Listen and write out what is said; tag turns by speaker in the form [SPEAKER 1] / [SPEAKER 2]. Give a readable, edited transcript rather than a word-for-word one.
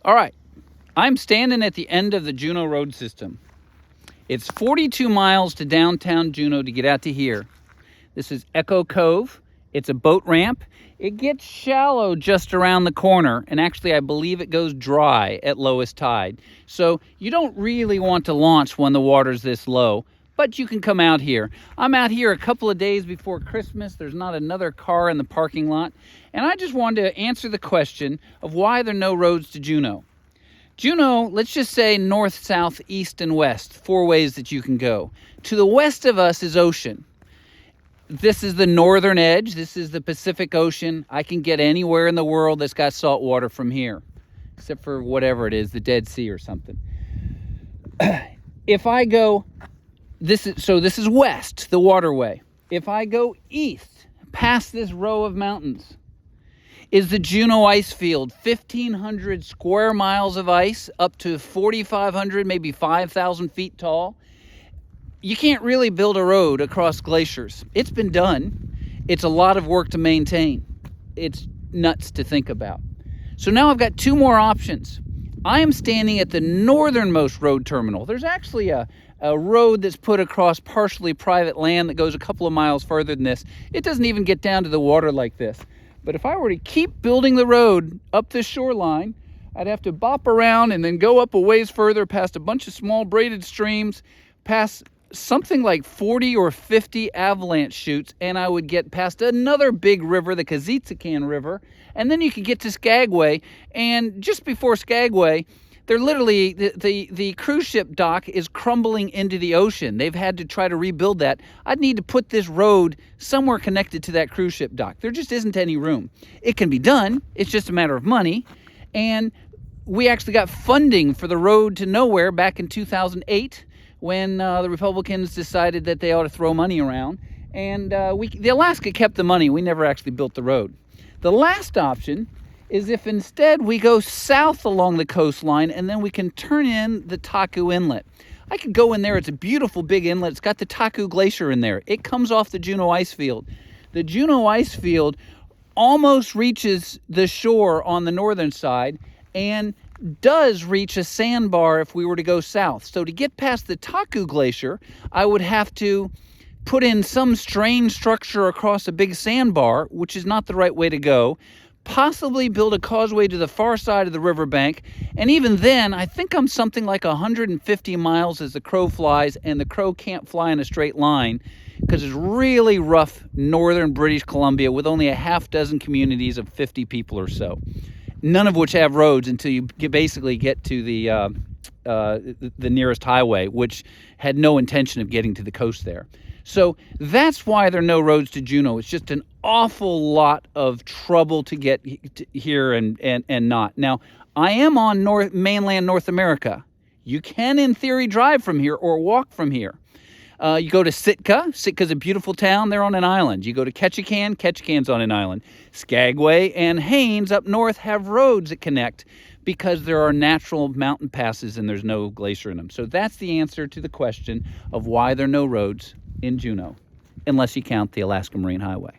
[SPEAKER 1] All right, I'm standing at the end of the Juneau road system. It's 42 miles to downtown Juneau to get out to here. This is Echo Cove. It's a boat ramp. It gets shallow just around the corner, and actually I believe it goes dry at lowest tide. So you don't really want to launch when the water's this low, but you can come out here. I'm out here a couple of days before Christmas. There's not another car in the parking lot, and I just wanted to answer the question of why there are no roads to Juneau. Juneau, let's just say north, south, east, and west, 4 ways that you can go. To the west of us is ocean. This is the northern edge. This is the Pacific Ocean. I can get anywhere in the world that's got salt water from here, except for whatever it is, the Dead Sea or something. If I go, this is west, the waterway. If I go east, past this row of mountains, is the Juneau ice field, 1,500 square miles of ice, up to 4,500, maybe 5,000 feet tall. You can't really build a road across glaciers. It's been done. It's a lot of work to maintain. It's nuts to think about. So now I've got 2 more options. I am standing at the northernmost road terminal. There's actually a road that's put across partially private land that goes a couple of miles further than this. It doesn't even get down to the water like this. But if I were to keep building the road up this shoreline, I'd have to bop around and then go up a ways further past a bunch of small braided streams, past something like 40 or 50 avalanche chutes, and I would get past another big river, the Kazitsakan River, and then you could get to Skagway. And just before Skagway, they're literally, the cruise ship dock is crumbling into the ocean. They've had to try to rebuild that. I'd need to put this road somewhere connected to that cruise ship dock. There just isn't any room. It can be done. It's just a matter of money. And we actually got funding for the road to nowhere back in 2008 when the Republicans decided that they ought to throw money around. And the Alaska kept the money. We never actually built the road. The last option is if instead we go south along the coastline and then we can turn in the Taku Inlet. I could go in there. It's a beautiful big inlet. It's got the Taku Glacier in there. It comes off the Juneau ice field. The Juneau ice field almost reaches the shore on the northern side and does reach a sandbar if we were to go south. So to get past the Taku Glacier, I would have to put in some strange structure across a big sandbar, which is not the right way to go. Possibly build a causeway to the far side of the riverbank, and even then I think I'm something like 150 miles as the crow flies, and the crow can't fly in a straight line because it's really rough northern British Columbia with only a half dozen communities of 50 people or so, none of which have roads until you basically get to the nearest highway, which had no intention of getting to the coast there. So that's why there are no roads to Juneau. It's just an awful lot of trouble to get here and not. Now, I am on mainland North America. You can, in theory, drive from here or walk from here. You go to Sitka. Sitka's a beautiful town. They're on an island. You go to Ketchikan. Ketchikan's on an island. Skagway and Haines up north have roads that connect because there are natural mountain passes and there's no glacier in them. So that's the answer to the question of why there are no roads in Juneau, unless you count the Alaska Marine Highway.